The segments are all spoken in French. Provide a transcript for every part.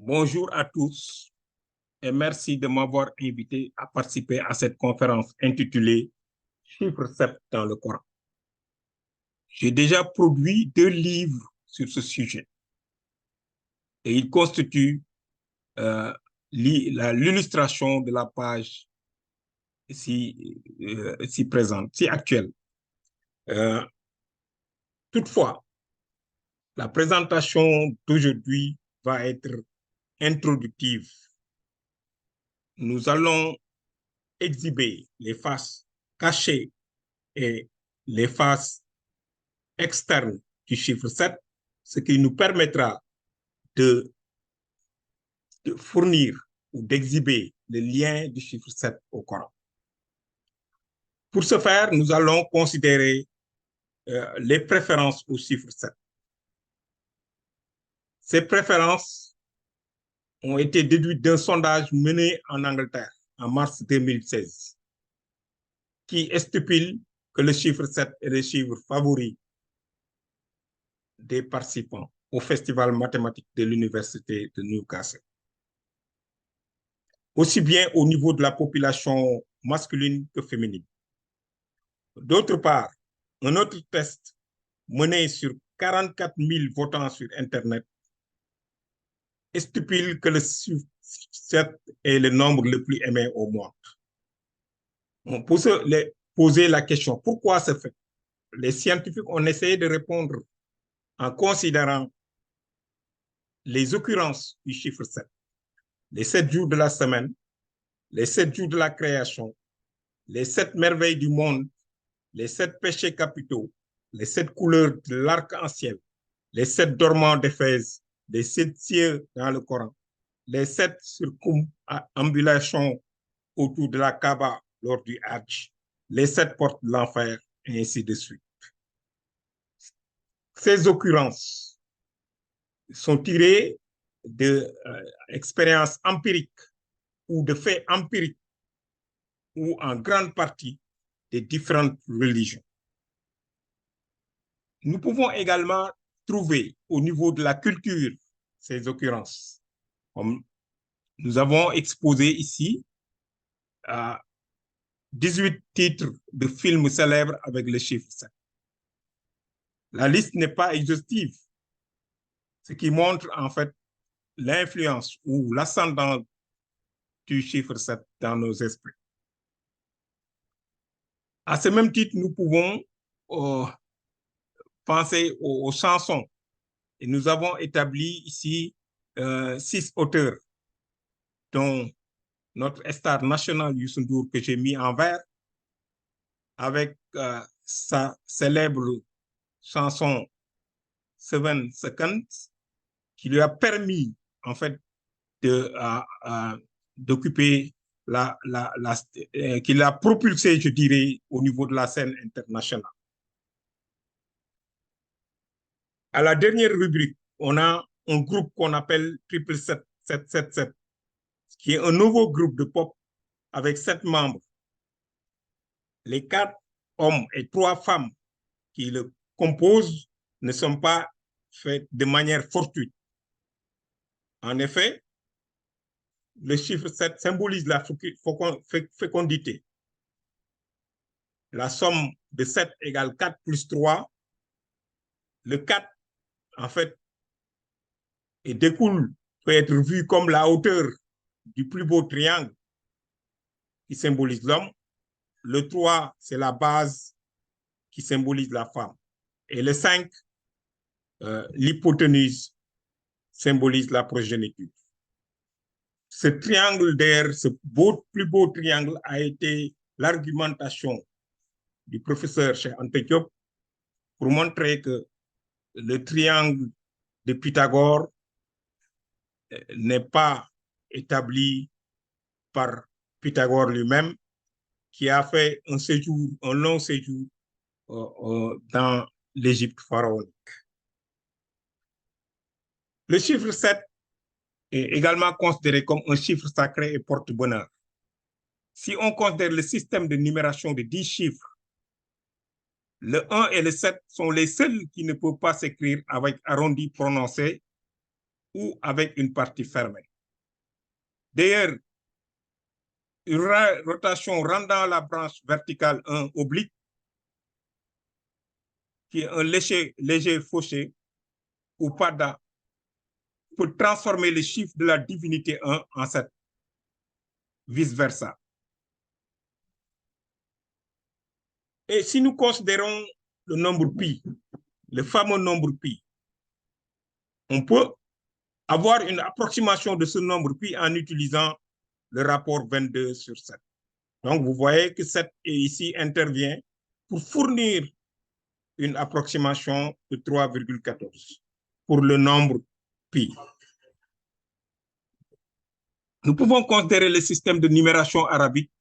Bonjour à tous et merci de m'avoir invité à participer à cette conférence intitulée Chiffre 7 dans le Coran. J'ai déjà produit 2 livres sur ce sujet et ils constituent l'illustration de la page si présente, si actuelle. Toutefois, la présentation d'aujourd'hui va être introductive. Nous allons exhiber les faces cachées et les faces externes du chiffre 7, ce qui nous permettra de fournir ou d'exhiber le lien du chiffre 7 au Coran. Pour ce faire, nous allons considérer les préférences au chiffre 7. Ces préférences ont été déduites d'un sondage mené en Angleterre en mars 2016, qui stipule que le chiffre 7 est le chiffre favori des participants au Festival mathématique de l'Université de Newcastle. Aussi bien au niveau de la population masculine que féminine. D'autre part, un autre test mené sur 44 000 votants sur Internet stipule que le 7 est le nombre le plus aimé au monde. On peut se poser la question, pourquoi ce fait? Les scientifiques ont essayé de répondre en considérant les occurrences du chiffre 7, les 7 jours de la semaine, les 7 jours de la création, les 7 merveilles du monde, les 7 péchés capitaux, les 7 couleurs de l'arc-en-ciel, les 7 dormants d'Éphèse, les 7 cieux dans le Coran, les 7 circumambulations autour de la Kaaba lors du Hajj, les 7 portes de l'enfer, et ainsi de suite. Ces occurrences sont tirées d'expériences empiriques ou de faits empiriques ou en grande partie des différentes religions. Nous pouvons également trouver au niveau de la culture ces occurrences. Comme nous avons exposé ici 18 titres de films célèbres avec le chiffre 7. La liste n'est pas exhaustive, ce qui montre en fait l'influence ou l'ascendant du chiffre 7 dans nos esprits. À ce même titre, nous pouvons penser aux chansons. Et nous avons établi ici 6 auteurs, dont notre star national Youssou N'Dour, que j'ai mis en vert, avec sa célèbre chanson 7 Seconds, qui lui a permis, en fait, d'occuper qui l'a propulsé, je dirais, au niveau de la scène internationale. À la dernière rubrique, on a un groupe qu'on appelle 777, qui est un nouveau groupe de pop avec 7 membres. Les 4 hommes et 3 femmes qui le composent ne sont pas faits de manière fortuite. En effet, le chiffre 7 symbolise la fécondité. La somme de 7 égale 4 plus 3. Le 4, en fait, peut être vu comme la hauteur du plus beau triangle qui symbolise l'homme. Le 3, c'est la base qui symbolise la femme. Et le 5, l'hypoténuse, symbolise la progéniture. Ce triangle d'air, ce plus beau triangle, a été l'argumentation du professeur Cheikh Anta Diop pour montrer que le triangle de Pythagore n'est pas établi par Pythagore lui-même, qui a fait un long séjour dans l'Égypte pharaonique. Le chiffre 7 est également considéré comme un chiffre sacré et porte-bonheur. Si on considère le système de numération de 10 chiffres, le 1 et le 7 sont les seuls qui ne peuvent pas s'écrire avec arrondi prononcé ou avec une partie fermée. D'ailleurs, une rotation rendant la branche verticale 1 oblique, qui est un léger fauché ou pada, peut transformer le chiffre de la divinité 1 en 7, vice-versa. Et si nous considérons le nombre pi, le fameux nombre pi, on peut avoir une approximation de ce nombre pi en utilisant le rapport 22/7. Donc, vous voyez que 7 ici intervient pour fournir une approximation de 3,14 pour le nombre pi. Nous pouvons considérer le système de numération arabique.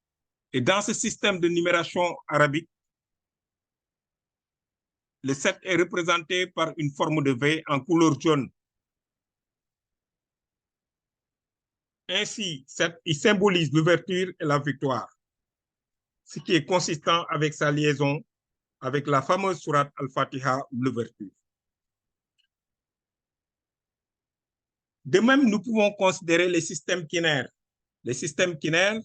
Et dans ce système de numération arabique, le 7 est représenté par une forme de V en couleur jaune. Ainsi, 7, il symbolise l'ouverture et la victoire, ce qui est consistant avec sa liaison avec la fameuse sourate Al-Fatiha ou l'ouverture. De même, nous pouvons considérer les systèmes quinaires. Les systèmes quinaires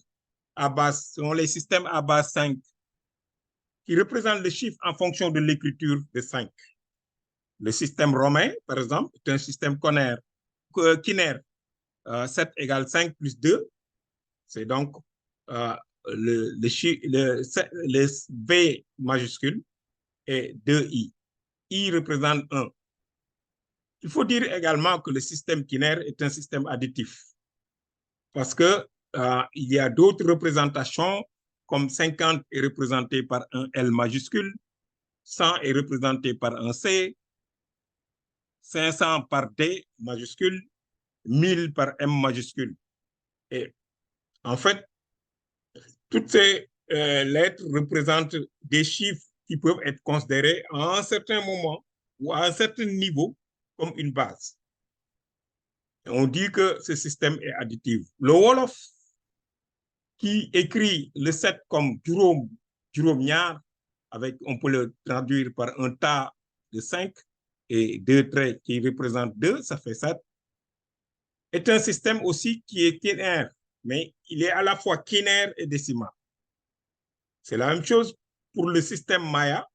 sont les systèmes à base 5, qui représentent le chiffre en fonction de l'écriture de 5. Le système romain, par exemple, est un système quinaire. 7 égale 5 plus 2, c'est donc le V majuscule et 2I. I représente 1. Il faut dire également que le système quinaire est un système additif parce que il y a d'autres représentations comme 50 est représenté par un L majuscule, 100 est représenté par un C, 500 par D majuscule, 1000 par M majuscule. Et en fait, toutes ces lettres représentent des chiffres qui peuvent être considérés à un certain moment ou à un certain niveau comme une base. Et on dit que ce système est additif. Le Wolof, qui écrit le 7 comme juróom-ñaar, on peut le traduire par un tas de 5 et 2 traits qui représentent 2, ça fait 7, est un système aussi qui est quinaire, mais il est à la fois quinaire et décimal. C'est la même chose pour le système maya,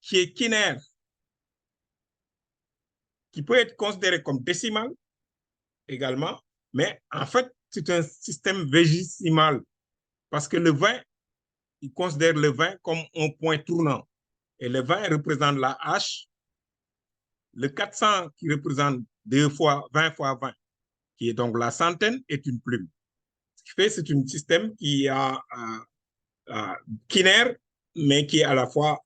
qui est quinaire, qui peut être considéré comme décimal également, mais en fait, c'est un système végésimal parce que le 20, il considère le 20 comme un point tournant. Et le 20 représente la hache, le 400 qui représente 20 fois 20, qui est donc la centaine, est une plume. Ce qui fait que c'est un système qui a quinaire, mais qui est à la fois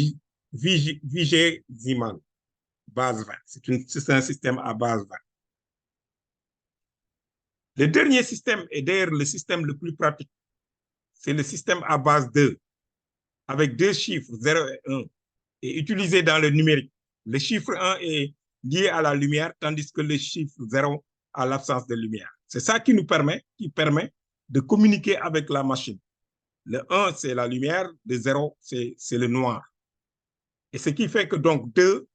vigésimal, base 20. C'est un système à base 20. Le dernier système est d'ailleurs le système le plus pratique. C'est le système à base 2, avec deux chiffres, 0 et 1, et utilisé dans le numérique. Le chiffre 1 est lié à la lumière, tandis que le chiffre 0 à l'absence de lumière. C'est ça qui permet de communiquer avec la machine. Le 1, c'est la lumière, le 0, c'est le noir. Et ce qui fait que donc 2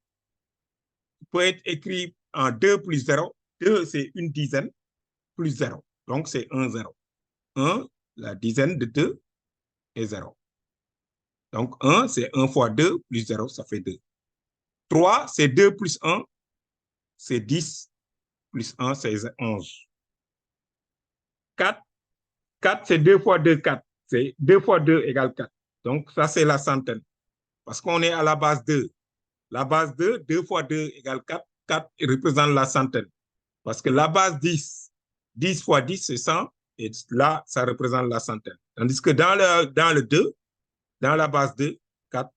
peut être écrit en 2 plus 0. 2, c'est une dizaine, plus 0. Donc, c'est 1, 0. 1, la dizaine de 2 et 0. Donc, 1, c'est 1 fois 2 plus 0, ça fait 2. 3, c'est 2 plus 1, c'est 10, plus 1, c'est 11. 4, c'est 2 fois 2, 4. C'est 2 fois 2 égale 4. Donc, ça, c'est la centaine. Parce qu'on est à la base 2. La base 2, 2 fois 2 égale 4. 4 représente la centaine. Parce que la base 10, 10 fois 10, c'est 100. Et là, ça représente la centaine. Tandis que dans le 2, dans la base 2, 4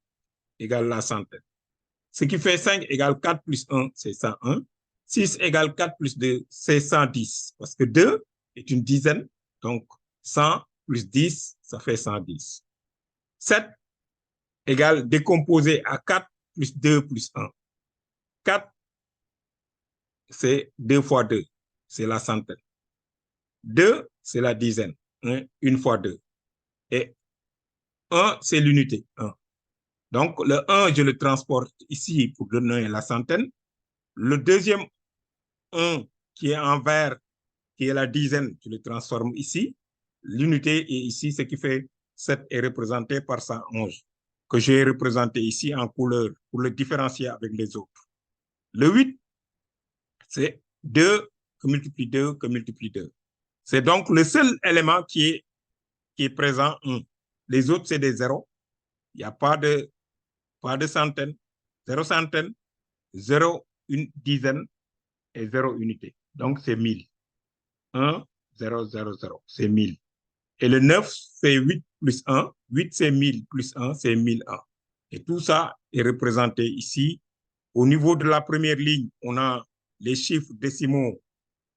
égale la centaine. Ce qui fait 5 égale 4 plus 1, c'est 101. 6 égale 4 plus 2, c'est 110. Parce que 2 est une dizaine. Donc, 100 plus 10, ça fait 110. 7 égale décomposé à 4 plus 2 plus 1. 4, c'est 2 fois 2, c'est la centaine. 2, c'est la dizaine, 1 fois 2. Et 1, c'est l'unité, 1. Donc, le 1, je le transporte ici pour donner la centaine. Le deuxième 1 qui est en vert, qui est la dizaine, tu le transformes ici. L'unité est ici, ce qui fait 7 est représenté par 111, que j'ai représenté ici en couleur pour le différencier avec les autres. Le 8, c'est 2 que multiplie 2 que multiplie 2. C'est donc le seul élément qui est présent 1. Les autres, c'est des zéros. Il n'y a pas de centaine, 0 centaine, 0 une dizaine et 0 unité. Donc, c'est 1000. 1, 0, 0, 0. C'est 1000. Et le 9, c'est 8 plus 1. 8, c'est 1000 plus 1, c'est 1001. Et tout ça est représenté ici. Au niveau de la première ligne, on a les chiffres décimaux.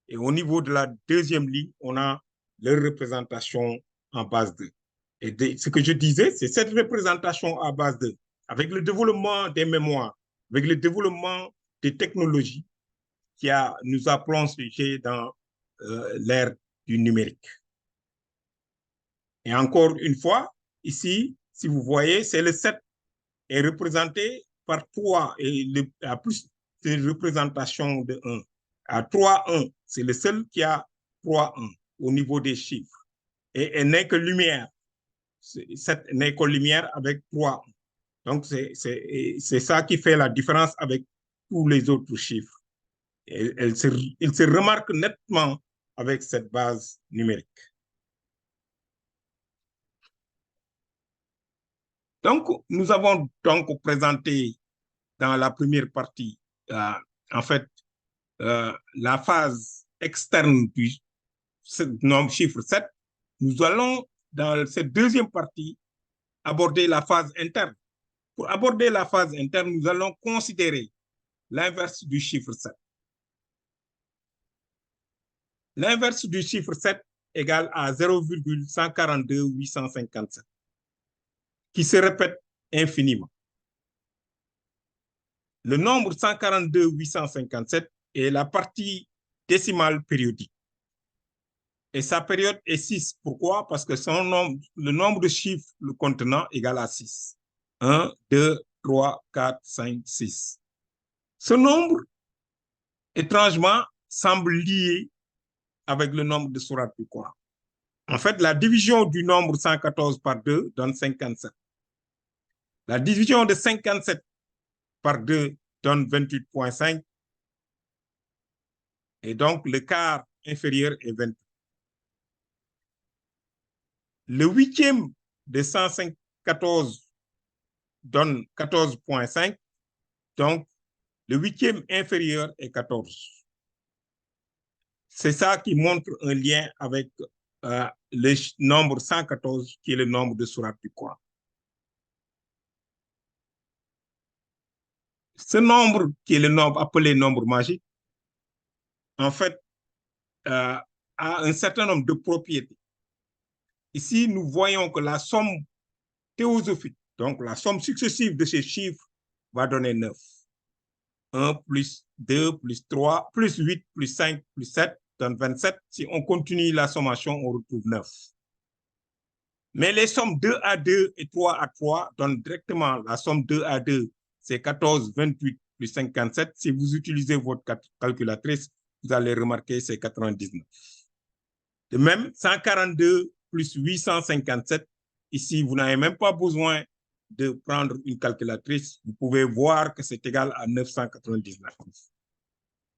Et au niveau de la deuxième ligne, on a leur représentation en base 2. Et ce que je disais, c'est cette représentation à base 2, avec le développement des mémoires, avec le développement des technologies nous a plongé dans l'ère du numérique. Et encore une fois, ici, si vous voyez, c'est le 7 est représenté par 3 et à plus de représentation de 1. À 3, 1, c'est le seul qui a 3, 1 au niveau des chiffres. Et elle n'est que lumière. 7 n'est que lumière avec 3, 1. Donc, c'est ça qui fait la différence avec tous les autres chiffres. Il se remarque nettement avec cette base numérique. Donc, nous avons donc présenté dans la première partie, en fait, la phase externe du nombre chiffre 7. Nous allons, dans cette deuxième partie, aborder la phase interne. Pour aborder la phase interne, nous allons considérer l'inverse du chiffre 7. L'inverse du chiffre 7 égale à 0,142,857, qui se répète infiniment. Le nombre 142,857 est la partie décimale périodique. Et sa période est 6. Pourquoi? Parce que le nombre de chiffres le contenant égale à 6. 1, 2, 3, 4, 5, 6. Ce nombre, étrangement, semble lié avec le nombre de sourates du Coran. En fait, la division du nombre 114 par 2 donne 57. La division de 57 par 2 donne 28,5. Et donc, le quart inférieur est 28. Le huitième de 114 donne 14,5. Donc, le huitième inférieur est 14. C'est ça qui montre un lien avec le nombre 114, qui est le nombre de sourates du Coran. Ce nombre, qui est le nombre appelé nombre magique, en fait, a un certain nombre de propriétés. Ici, nous voyons que la somme théosophique, donc la somme successive de ces chiffres, va donner 9. 1 plus 2 plus 3 plus 8 plus 5 plus 7 donne 27. Si on continue la sommation, on retrouve 9. Mais les sommes 2 à 2 et 3 à 3 donnent directement la somme 2 à 2, c'est 14, 28 plus 57. Si vous utilisez votre calculatrice, vous allez remarquer c'est 99. De même, 142 plus 857, ici, vous n'avez même pas besoin de prendre une calculatrice. Vous pouvez voir que c'est égal à 999.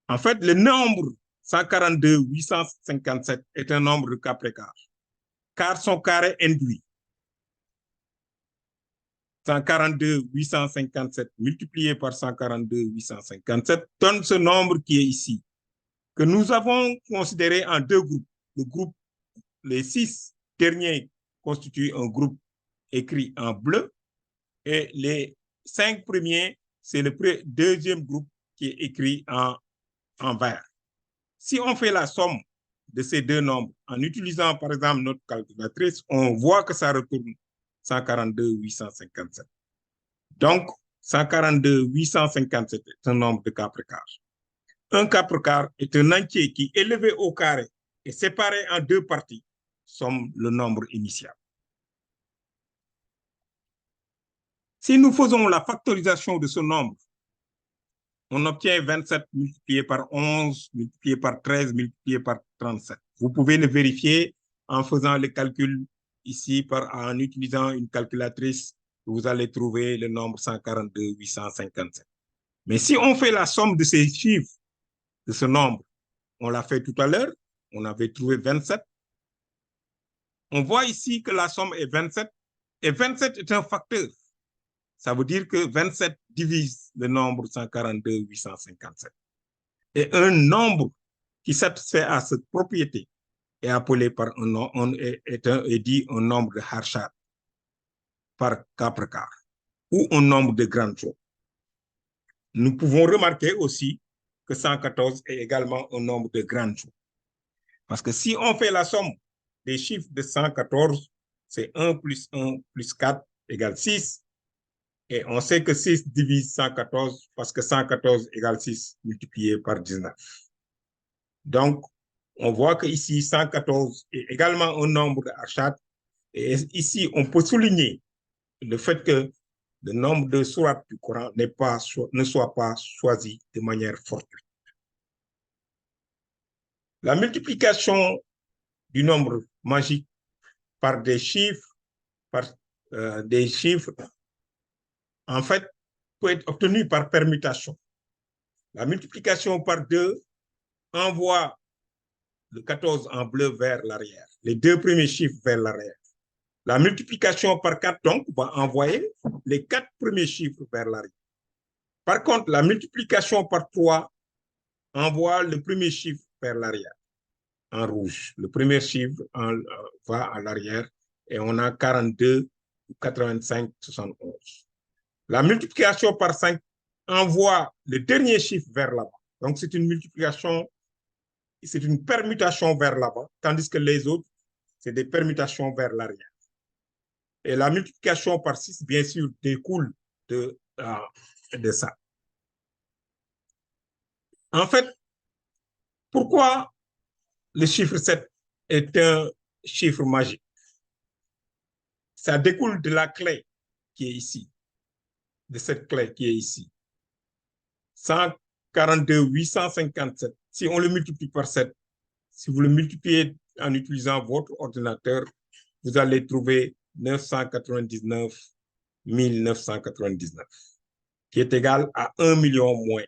En fait, le nombre 142, 857 est un nombre de cas précaire, car son carré induit 142, 857 multiplié par 142, 857 donne ce nombre qui est ici, que nous avons considéré en deux groupes. Le groupe, les 6 derniers constituent un groupe écrit en bleu et les 5 premiers, c'est le deuxième groupe qui est écrit en vert. Si on fait la somme de ces deux nombres en utilisant par exemple notre calculatrice, on voit que ça retourne 142, 857. Donc, 142, 857 est un nombre de cas précaires. Un cas précaire est un entier qui, élevé au carré et séparé en deux parties, somme le nombre initial. Si nous faisons la factorisation de ce nombre on obtient 27 multiplié par 11, multiplié par 13, multiplié par 37. Vous pouvez le vérifier en faisant le calcul ici en utilisant une calculatrice. Vous allez trouver le nombre 142 857. Mais si on fait la somme de ces chiffres, de ce nombre, on l'a fait tout à l'heure, on avait trouvé 27. On voit ici que la somme est 27 et 27 est un facteur. Ça veut dire que 27 divise le nombre 142 857. Et un nombre qui satisfait à cette propriété est appelé par un nom, est dit un nombre de Harshad par Capra ou un nombre de Grandjo. Nous pouvons remarquer aussi que 114 est également un nombre de Grandjo. Parce que si on fait la somme des chiffres de 114, c'est 1 plus 1 plus 4 égale 6. Et on sait que 6 divise 114 parce que 114 égale 6 multiplié par 19. Donc, on voit que ici 114 est également un nombre de Harshad. Et ici, on peut souligner le fait que le nombre de sourates du Coran ne soit pas choisi de manière fortuite. La multiplication du nombre magique par des chiffres, en fait, peut être obtenue par permutation. La multiplication par 2 envoie le 14 en bleu vers l'arrière, les deux premiers chiffres vers l'arrière. La multiplication par 4, donc, va envoyer les 4 premiers chiffres vers l'arrière. Par contre, la multiplication par 3 envoie le premier chiffre vers l'arrière, en rouge. Le premier chiffre va à l'arrière et on a 42, 85, 71. La multiplication par 5 envoie le dernier chiffre vers l'avant. Donc, c'est une multiplication, c'est une permutation vers l'avant, tandis que les autres, c'est des permutations vers l'arrière. Et la multiplication par 6, bien sûr, découle de ça. En fait, pourquoi le chiffre 7 est un chiffre magique? Ça découle de la clé qui est ici, de cette clé qui est ici. 142 857, si on le multiplie par 7, si vous le multipliez en utilisant votre ordinateur, vous allez trouver 999 999, qui est égal à 1 million moins.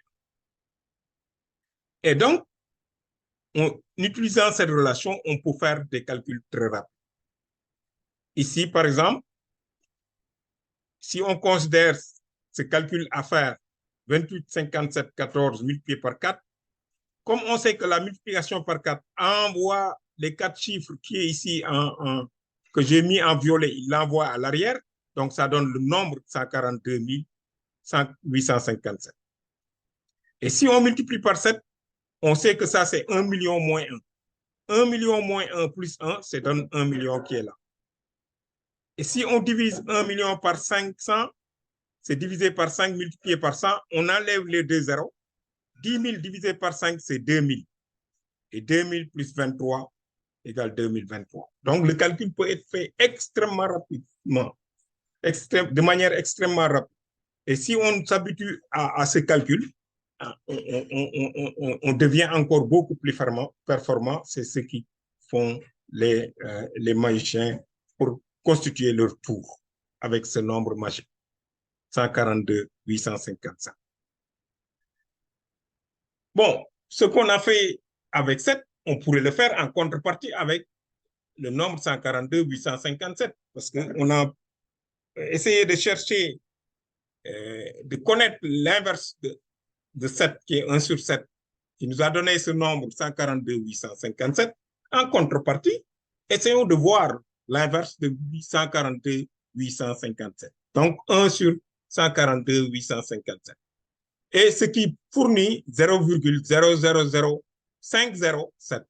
Et donc, en utilisant cette relation, on peut faire des calculs très rapides. Ici, par exemple, si on considère ce calcul à faire 28, 57, 14 multiplié par 4, comme on sait que la multiplication par 4 envoie les 4 chiffres qui est ici que j'ai mis en violet, il l'envoie à l'arrière, donc ça donne le nombre 142 857. Et si on multiplie par 7, on sait que ça c'est 1 million moins 1. 1 million moins 1 plus 1, ça donne 1 million qui est là. Et si on divise 1 million par 500, c'est divisé par 5 multiplié par 100, on enlève les deux zéros. 10 000 divisé par 5, c'est 2000. Et 2000 plus 23 égale 2023. Donc, le calcul peut être fait extrêmement rapidement, de manière extrêmement rapide. Et si on s'habitue à ce calcul, on devient encore beaucoup plus performant. C'est ce qui font les magiciens pour constituer leur tour avec ce nombre magique. 142 855. Bon, ce qu'on a fait avec 7, on pourrait le faire en contrepartie avec le nombre 142 857, parce qu'on a essayé de chercher, de connaître l'inverse de 7, qui est 1 sur 7, qui nous a donné ce nombre 142 857. En contrepartie, essayons de voir l'inverse de 142 857. Donc, 1 sur 142 857. Et ce qui fournit 0,000507.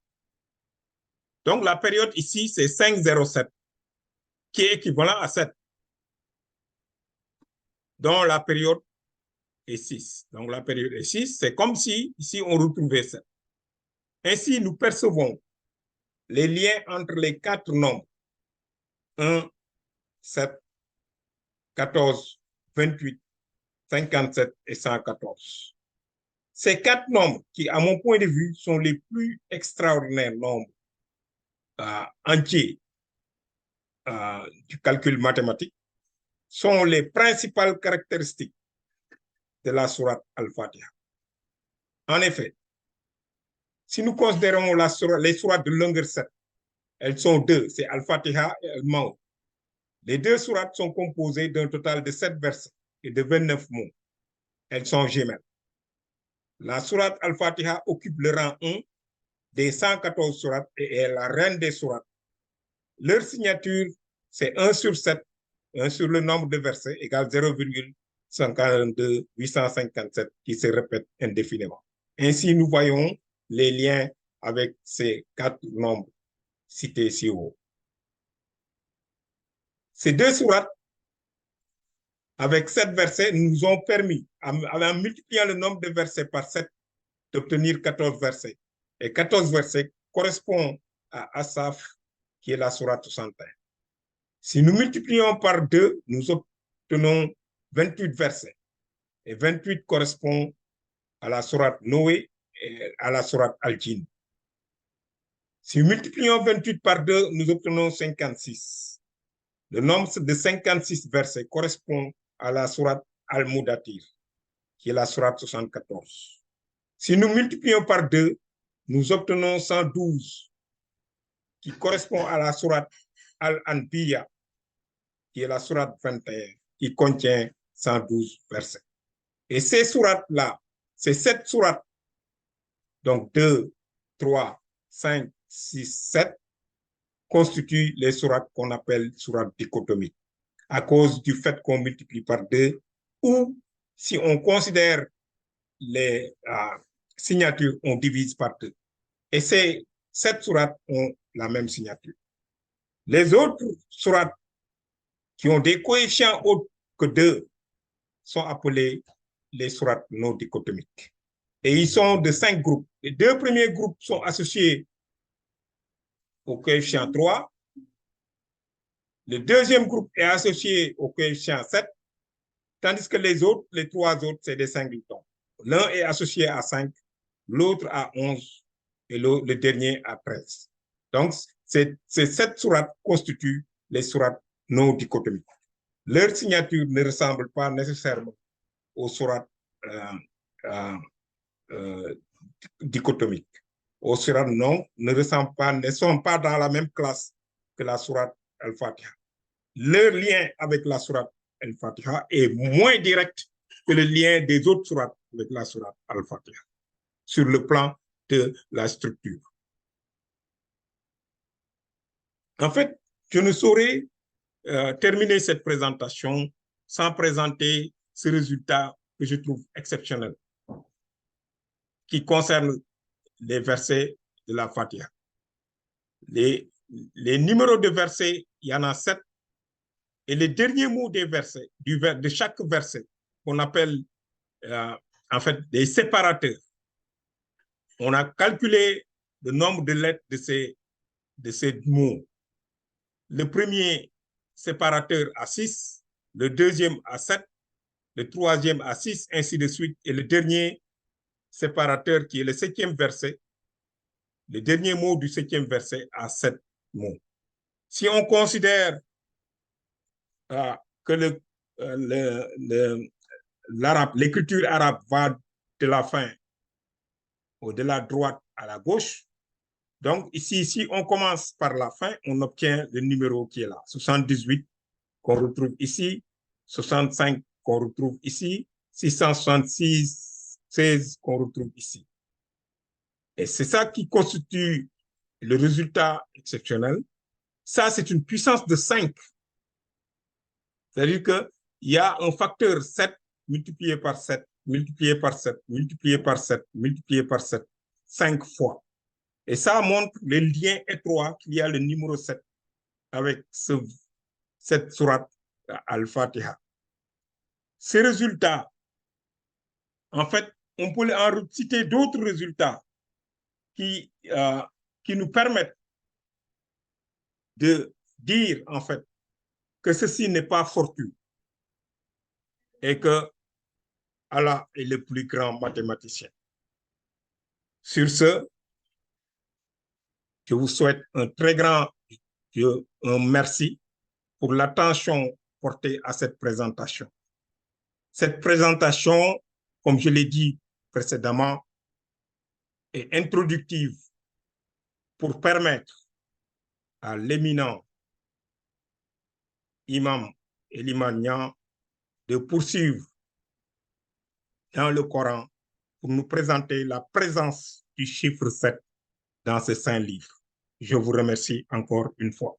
Donc, la période ici, c'est 507, qui est équivalent à 7, dont la période est 6. Donc, la période est 6, c'est comme si, ici, on retrouvait 7. Ainsi, nous percevons les liens entre les 4 nombres, 1, 7, 14, 28, 57 et 114. Ces quatre nombres qui, à mon point de vue, sont les plus extraordinaires nombres entiers du calcul mathématique, sont les principales caractéristiques de la sourate Al-Fatiha. En effet, si nous considérons les sourates de longueur 7, elles sont deux, c'est Al-Fatiha et Al-Maun. Les deux sourates sont composées d'un total de 7 versets et de 29 mots. Elles sont jumelles. La sourate Al-Fatiha occupe le rang 1 des 114 sourates et est la reine des sourates. Leur signature, c'est 1 sur 7, 1 sur le nombre de versets égale 0,52857 qui se répète indéfiniment. Ainsi, nous voyons les liens avec ces quatre nombres cités ci haut. Ces deux sourates, avec 7 versets, nous ont permis, en multipliant le nombre de versets par 7, d'obtenir 14 versets. Et 14 versets correspondent à Asaf, qui est la sourate 61. Si nous multiplions par 2, nous obtenons 28 versets. Et 28 correspond à la sourate Noé et à la sourate Al-Jinn. Si nous multiplions 28 par 2, nous obtenons 56. Le nombre de 56 versets correspond à la sourate Al-Mudathir, qui est la sourate 74. Si nous multiplions par 2, nous obtenons 112, qui correspond à la sourate Al-Anbiya, qui est la sourate 21, qui contient 112 versets. Et ces sourates-là, ces 7 sourates, donc 2, 3, 5, 6, 7, constituent les sourates qu'on appelle sourates dichotomiques, à cause du fait qu'on multiplie par 2, ou si on considère les signatures, on divise par 2. Et ces 7 sourates ont la même signature. Les autres sourates qui ont des coefficients autres que 2 sont appelées les sourates non dichotomiques. Et ils sont de 5 groupes. Les 2 premiers groupes sont associés au coefficient 3. Le deuxième groupe est associé au coefficient 7, tandis que les autres, les 3 autres, c'est des singletons. L'un est associé à 5, l'autre à 11 et le dernier à 13. Donc, ces 7 sourates constituent les sourates non dichotomiques. Leur signature ne ressemble pas nécessairement aux sourates dichotomiques. Aux sourates non, ne sont pas dans la même classe que la sourate Al-Fatiha. Leur lien avec la sourate Al-Fatiha est moins direct que le lien des autres sourates avec la sourate Al-Fatiha, sur le plan de la structure. En fait, je ne saurais terminer cette présentation sans présenter ce résultat que je trouve exceptionnel, qui concerne les versets de la Fatiha. Les numéros de versets, il y en a 7, et les derniers mots des versets, de chaque verset, qu'on appelle en fait des séparateurs. On a calculé le nombre de lettres de ces mots. Le premier séparateur à 6, le deuxième à 7, le troisième à 6, ainsi de suite, et le dernier séparateur qui est le 7e verset, le dernier mot du 7e verset à 7 mots. Si on considère que l'écriture arabe va de la fin de la droite à la gauche, donc ici, si on commence par la fin, on obtient le numéro qui est là, 78 qu'on retrouve ici, 65 qu'on retrouve ici, 666, 16 qu'on retrouve ici. Et c'est ça qui constitue le résultat exceptionnel. Ça, c'est une puissance de 5. C'est-à-dire qu'il y a un facteur 7 multiplié par 7, multiplié par 7, multiplié par 7, multiplié par 7, 5 fois. Et ça montre le lien étroit qu'il y a le numéro 7 avec cette sourate Al-Fatiha. Ces résultats, en fait, on peut en citer d'autres résultats qui nous permettent de dire, en fait, que ceci n'est pas fortuit et que Allah est le plus grand mathématicien. Sur ce, je vous souhaite un très grand merci pour l'attention portée à cette présentation. Cette présentation, comme je l'ai dit précédemment, est introductive pour permettre à l'éminent imam Eliman Niang de poursuivre dans le Coran pour nous présenter la présence du chiffre 7 dans ce saint livre. Je vous remercie encore une fois.